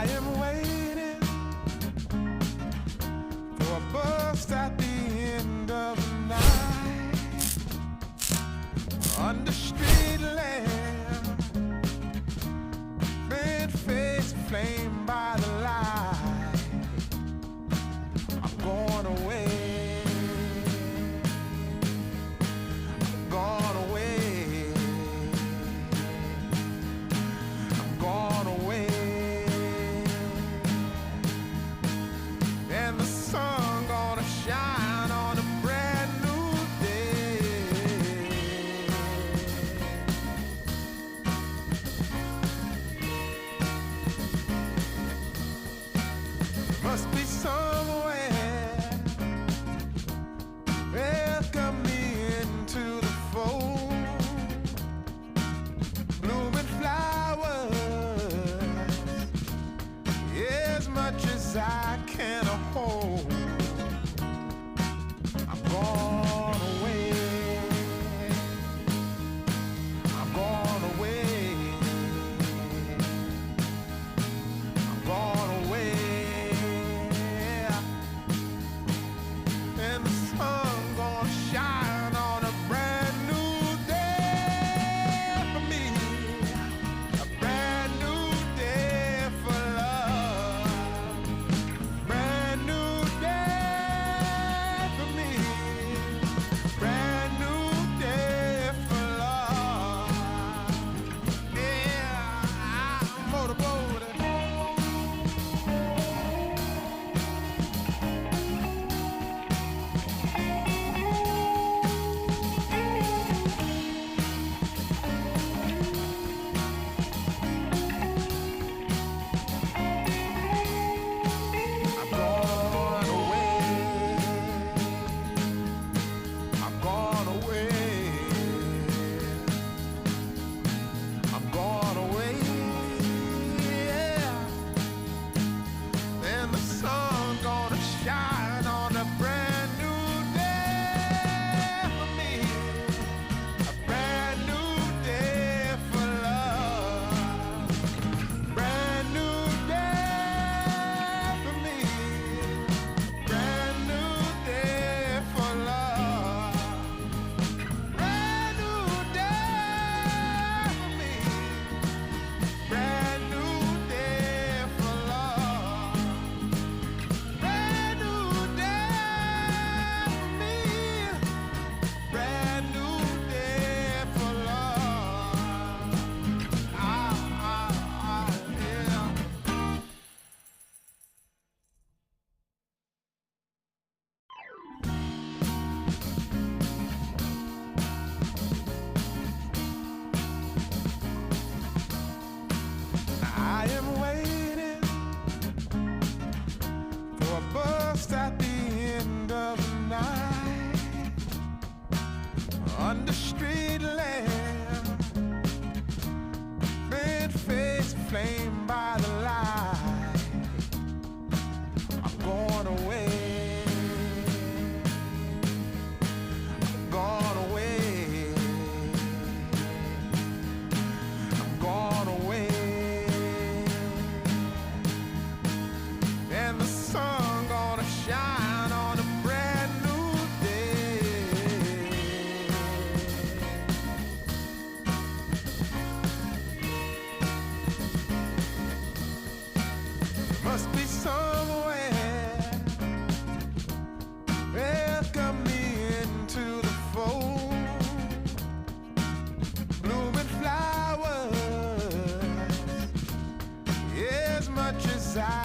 I am waiting for a bus at the end of the night, under street lamp, bent face flamed by the light. I'm going away. I'm gone away. I'm gone away. And the sun gonna shine on a brand new day. Must be somewhere welcome me into the fold. Blooming flowers, as much as I can hold. I'm gone away. I'm gone away. I'm gone away. And the sun gonna shine on a brand new day for me. A brand new day for love. Brand new day for me. Brand new day for love. Yeah, I'm motorboating. I'm gone away. I'm gone away. I'm gone away. Yeah. And the sun gonna shine on a brand new day for me. A brand new day for love. Brand new day for me. Brand new day for love. Brand new day for me. Brand new day for love. Brand new day for me. Brand new day for love. Yeah. I am waiting for a bus at the end of the night, under street lamp, bent face flamed by the light. I'm going away. I'm gone away. I'm gone away. And the sun gonna shine on a brand new day. Must be somewhere welcome me into the fold. Blooming flowers, as much as I